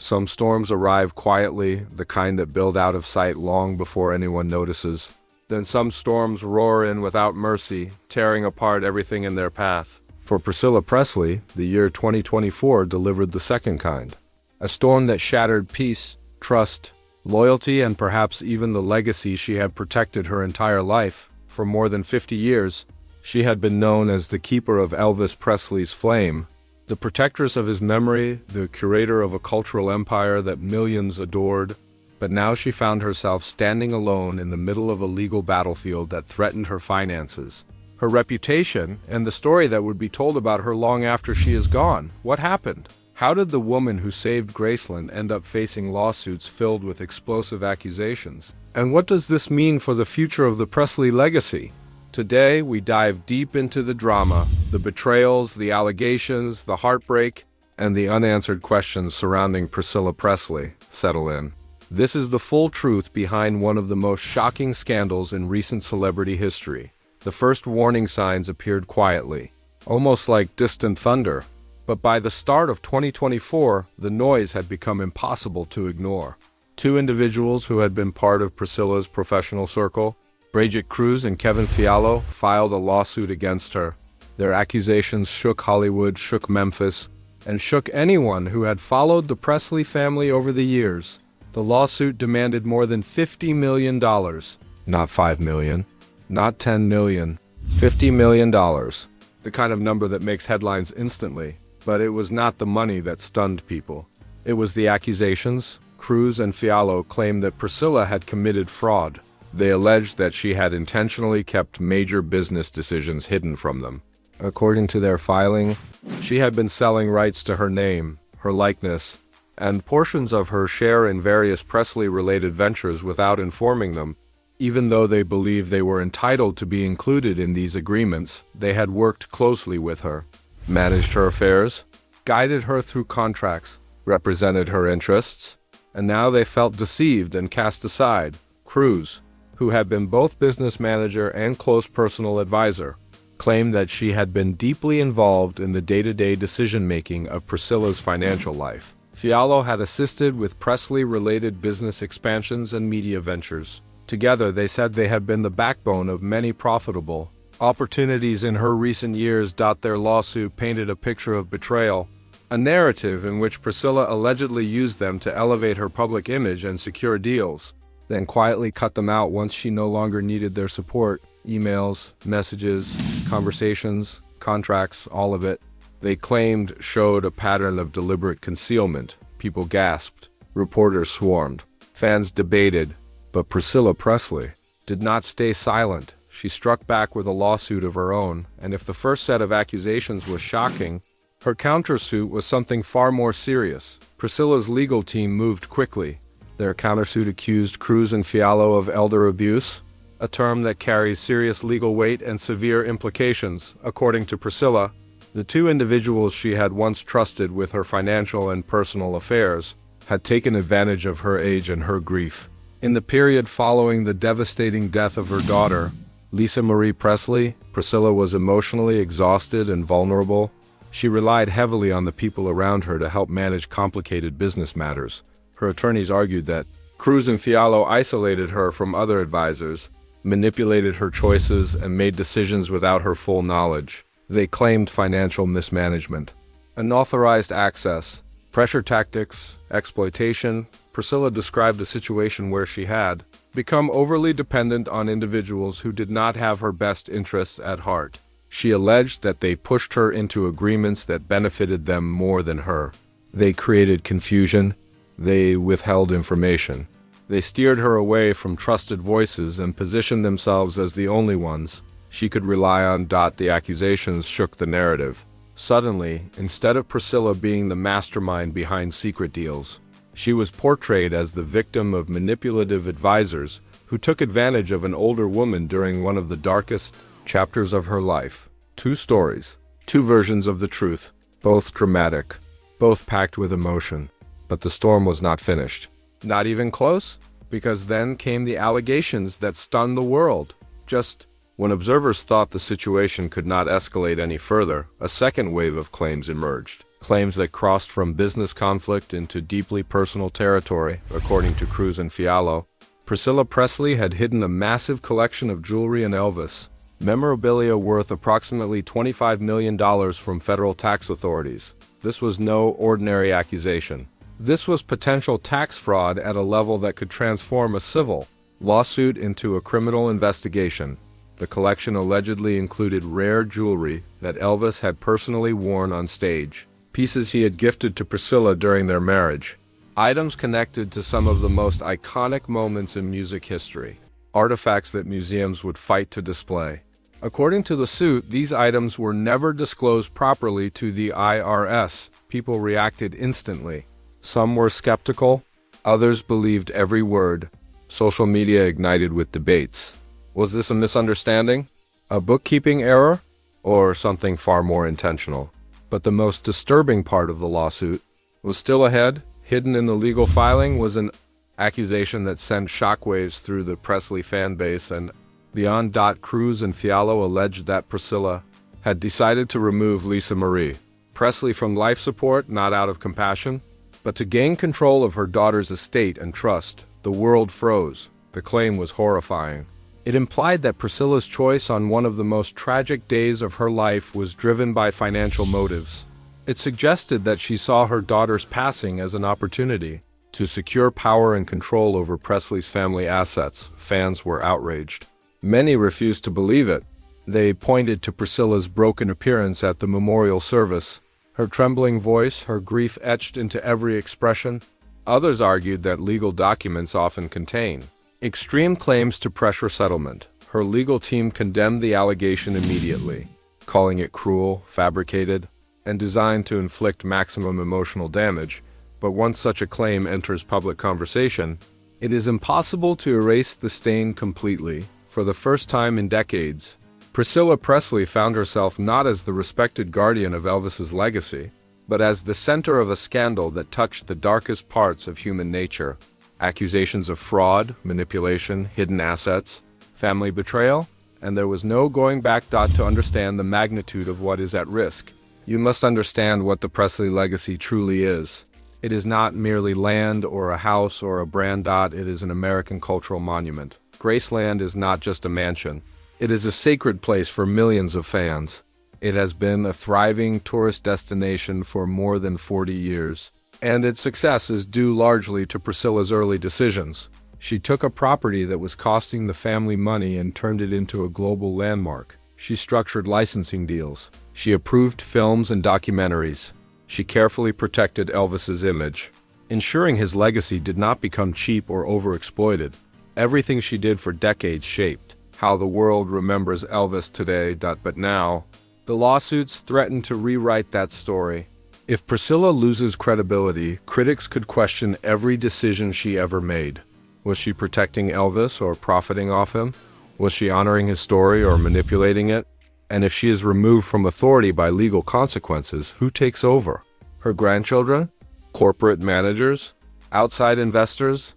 Some storms arrive quietly, the kind that build out of sight long before anyone notices. Then some storms roar in without mercy, tearing apart everything in their path. For Priscilla Presley, the year 2024 delivered the second kind. A storm that shattered peace, trust, loyalty, and perhaps even the legacy she had protected her entire life. For more than 50 years, she had been known as the keeper of Elvis Presley's flame, the protectress of his memory, the curator of a cultural empire that millions adored. But now she found herself standing alone in the middle of a legal battlefield that threatened her finances, her reputation, and the story that would be told about her long after she is gone. What happened? How did the woman who saved Graceland end up facing lawsuits filled with explosive accusations? And what does this mean for the future of the Presley legacy? Today, we dive deep into the drama, the betrayals, the allegations, the heartbreak, and the unanswered questions surrounding Priscilla Presley. Settle in. This is the full truth behind one of the most shocking scandals in recent celebrity history. The first warning signs appeared quietly, almost like distant thunder. But by the start of 2024, the noise had become impossible to ignore. Two individuals who had been part of Priscilla's professional circle, Bridget Cruz and Kevin Fiallo, filed a lawsuit against her. Their accusations shook Hollywood, shook Memphis, and shook anyone who had followed the Presley family over the years. The lawsuit demanded more than $50 million. Not $5 million, not $10 million, $50 million. The kind of number that makes headlines instantly. But it was not the money that stunned people. It was the accusations. Cruz and Fiallo claimed that Priscilla had committed fraud. They alleged that she had intentionally kept major business decisions hidden from them. According to their filing, she had been selling rights to her name, her likeness, and portions of her share in various Presley-related ventures without informing them. Even though they believed they were entitled to be included in these agreements, they had worked closely with her, managed her affairs, guided her through contracts, represented her interests, and now they felt deceived and cast aside. Cruz, who had been both business manager and close personal advisor, claimed that she had been deeply involved in the day-to-day decision-making of Priscilla's financial life. Fiallo had assisted with Presley-related business expansions and media ventures. Together, they said they had been the backbone of many profitable opportunities in her recent years. Their lawsuit painted a picture of betrayal, a narrative in which Priscilla allegedly used them to elevate her public image and secure deals, then quietly cut them out once she no longer needed their support. Emails, messages, conversations, contracts, all of it, they claimed showed a pattern of deliberate concealment. People gasped, reporters swarmed, fans debated, but Priscilla Presley did not stay silent. She struck back with a lawsuit of her own, and if the first set of accusations was shocking, her countersuit was something far more serious. Priscilla's legal team moved quickly. Their countersuit accused Cruz and Fiallo of elder abuse, a term that carries serious legal weight and severe implications. According to Priscilla, the two individuals she had once trusted with her financial and personal affairs had taken advantage of her age and her grief. In the period following the devastating death of her daughter, Lisa Marie Presley, Priscilla was emotionally exhausted and vulnerable. She relied heavily on the people around her to help manage complicated business matters. Her attorneys argued that Cruz and Fiallo isolated her from other advisors, manipulated her choices, and made decisions without her full knowledge. They claimed financial mismanagement, unauthorized access, pressure tactics, exploitation. Priscilla described a situation where she had become overly dependent on individuals who did not have her best interests at heart. She alleged that they pushed her into agreements that benefited them more than her. They created confusion. They withheld information. They steered her away from trusted voices and positioned themselves as the only ones she could rely on. The accusations shook the narrative. Suddenly, instead of Priscilla being the mastermind behind secret deals, she was portrayed as the victim of manipulative advisors who took advantage of an older woman during one of the darkest chapters of her life. Two stories, two versions of the truth, both dramatic, both packed with emotion. But the storm was not finished. Not even close, because then came the allegations that stunned the world. Just when observers thought the situation could not escalate any further, a second wave of claims emerged. claims that crossed from business conflict into deeply personal territory, according to Cruz and Fiallo. Priscilla Presley had hidden a massive collection of jewelry and Elvis memorabilia worth approximately $25 million from federal tax authorities. This was no ordinary accusation. This was potential tax fraud at a level that could transform a civil lawsuit into a criminal investigation. The collection allegedly included rare jewelry that Elvis had personally worn on stage, pieces he had gifted to Priscilla during their marriage, items connected to some of the most iconic moments in music history, artifacts that museums would fight to display. According to the suit, these items were never disclosed properly to the IRS. People reacted instantly. Some were skeptical, others believed every word. Social media ignited with debates. Was this a misunderstanding? A bookkeeping error? Or something far more intentional? But the most disturbing part of the lawsuit was still ahead. Hidden in the legal filing was an accusation that sent shockwaves through the Presley fan base and beyond. Cruz and Fiallo alleged that Priscilla had decided to remove Lisa Marie Presley from life support, not out of compassion, but to gain control of her daughter's estate and trust. The world froze. The claim was horrifying. It implied that Priscilla's choice on one of the most tragic days of her life was driven by financial motives. It suggested that she saw her daughter's passing as an opportunity to secure power and control over Presley's family assets. Fans were outraged. Many refused to believe it. They pointed to Priscilla's broken appearance at the memorial service, her trembling voice, her grief etched into every expression. Others argued that legal documents often contain extreme claims to pressure settlement. Her legal team condemned the allegation immediately, calling it cruel, fabricated, and designed to inflict maximum emotional damage. But once such a claim enters public conversation, it is impossible to erase the stain completely. For the first time in decades, Priscilla Presley found herself not as the respected guardian of Elvis's legacy, but as the center of a scandal that touched the darkest parts of human nature. Accusations of fraud, manipulation, hidden assets, family betrayal, and there was no going back. To understand the magnitude of what is at risk, you must understand what the Presley legacy truly is. It is not merely land or a house or a brand. It is an American cultural monument. Graceland is not just a mansion. It is a sacred place for millions of fans. It has been a thriving tourist destination for more than 40 years. And its success is due largely to Priscilla's early decisions. She took a property that was costing the family money and turned it into a global landmark. She structured licensing deals. She approved films and documentaries. She carefully protected Elvis's image, ensuring his legacy did not become cheap or overexploited. Everything she did for decades shaped how the world remembers Elvis today. But now, the lawsuits threaten to rewrite that story. If Priscilla loses credibility, critics could question every decision she ever made. Was she protecting Elvis or profiting off him? Was she honoring his story or manipulating it? And if she is removed from authority by legal consequences, who takes over? Her grandchildren? Corporate managers? Outside investors?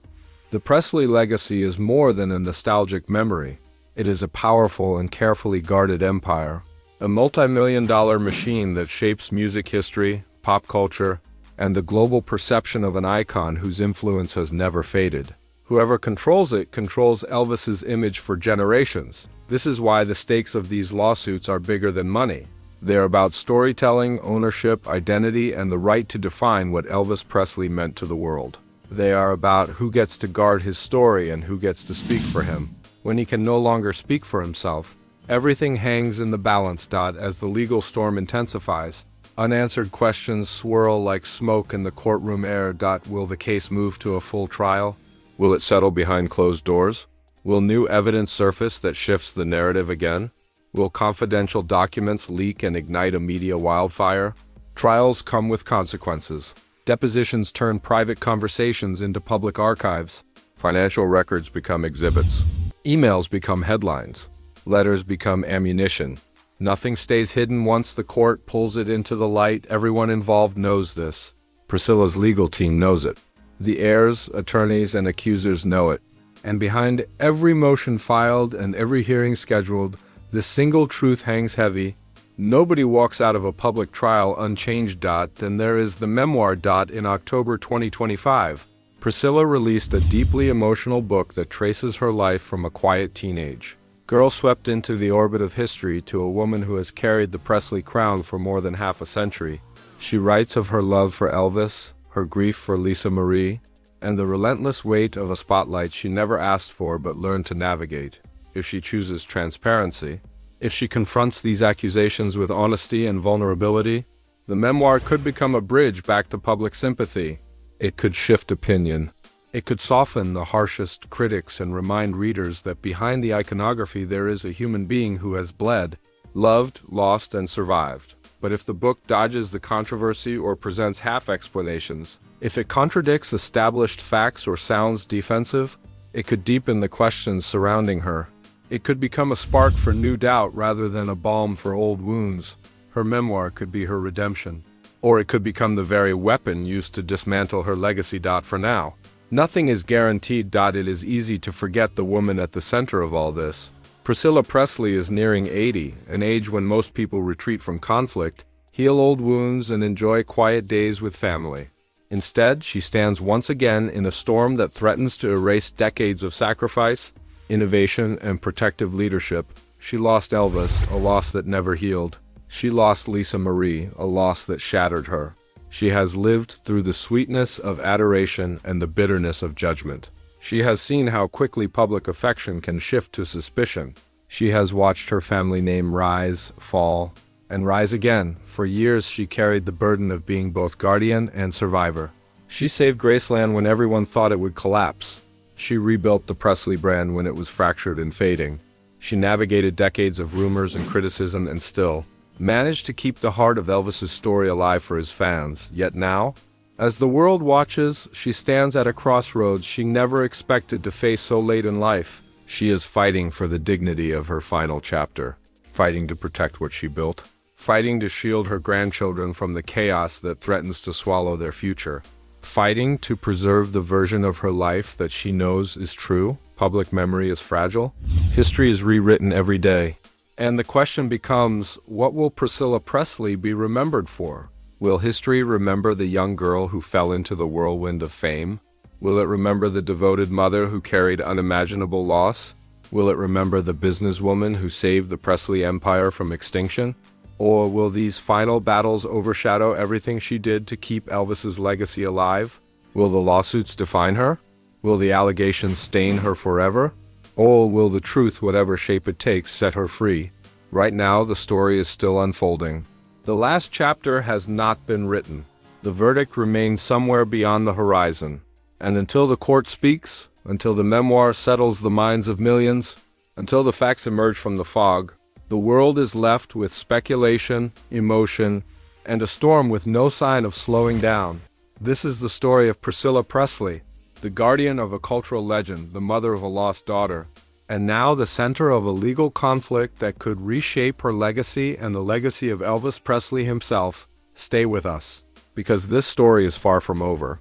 The Presley legacy is more than a nostalgic memory. It is a powerful and carefully guarded empire, a multi-million-dollar machine that shapes music history, pop culture, and the global perception of an icon whose influence has never faded. Whoever controls it controls Elvis's image for generations. This is why the stakes of these lawsuits are bigger than money. They're about storytelling, ownership, identity, and the right to define what Elvis Presley meant to the world. They are about who gets to guard his story and who gets to speak for him. When he can no longer speak for himself, everything hangs in the balance. As the legal storm intensifies, unanswered questions swirl like smoke in the courtroom air. Will the case move to a full trial? Will it settle behind closed doors? Will new evidence surface that shifts the narrative again? Will confidential documents leak and ignite a media wildfire? Trials come with consequences. Depositions turn private conversations into public archives. Financial records become exhibits. Emails become headlines. Letters become ammunition. Nothing stays hidden once the court pulls it into the light. Everyone involved knows this. Priscilla's legal team knows it. The heirs, attorneys, and accusers know it. And behind every motion filed and every hearing scheduled, this single truth hangs heavy. Nobody walks out of a public trial unchanged. Then there is the memoir. In October 2025, Priscilla released a deeply emotional book that traces her life from a quiet teenage girl swept into the orbit of history to a woman who has carried the Presley crown for more than half a century. She writes of her love for Elvis, her grief for Lisa Marie, and the relentless weight of a spotlight she never asked for but learned to navigate. If she chooses transparency, if she confronts these accusations with honesty and vulnerability, the memoir could become a bridge back to public sympathy. It could shift opinion. It could soften the harshest critics and remind readers that behind the iconography there is a human being who has bled, loved, lost, and survived. But if the book dodges the controversy or presents half explanations, if it contradicts established facts or sounds defensive, it could deepen the questions surrounding her. It could become a spark for new doubt rather than a balm for old wounds. Her memoir could be her redemption. Or it could become the very weapon used to dismantle her legacy. For now, nothing is guaranteed. It is easy to forget the woman at the center of all this. Priscilla Presley is nearing 80, an age when most people retreat from conflict, heal old wounds, and enjoy quiet days with family. Instead, she stands once again in a storm that threatens to erase decades of sacrifice, innovation, and protective leadership. She lost Elvis, a loss that never healed. She lost Lisa Marie, a loss that shattered her. She has lived through the sweetness of adoration and the bitterness of judgment. She has seen how quickly public affection can shift to suspicion. She has watched her family name rise, fall, and rise again. For years, she carried the burden of being both guardian and survivor. She saved Graceland when everyone thought it would collapse. She rebuilt the Presley brand when it was fractured and fading. She navigated decades of rumors and criticism and still managed to keep the heart of Elvis's story alive for his fans. Yet now, as the world watches, she stands at a crossroads she never expected to face so late in life. She is fighting for the dignity of her final chapter, fighting to protect what she built, fighting to shield her grandchildren from the chaos that threatens to swallow their future, fighting to preserve the version of her life that she knows is true. Public memory is fragile. History is rewritten every day. And the question becomes, what will Priscilla Presley be remembered for? Will history remember the young girl who fell into the whirlwind of fame? Will it remember the devoted mother who carried unimaginable loss? Will it remember the businesswoman who saved the Presley empire from extinction? Or will these final battles overshadow everything she did to keep Elvis's legacy alive? Will the lawsuits define her? Will the allegations stain her forever? Or will the truth, whatever shape it takes, set her free? Right now, the story is still unfolding. The last chapter has not been written. The verdict remains somewhere beyond the horizon. And until the court speaks, until the memoir settles the minds of millions, until the facts emerge from the fog, the world is left with speculation, emotion, and a storm with no sign of slowing down. This is the story of Priscilla Presley, the guardian of a cultural legend, the mother of a lost daughter, and now the center of a legal conflict that could reshape her legacy and the legacy of Elvis Presley himself. Stay with us, because this story is far from over.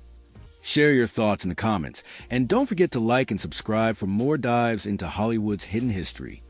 Share your thoughts in the comments, and don't forget to like and subscribe for more dives into Hollywood's hidden history.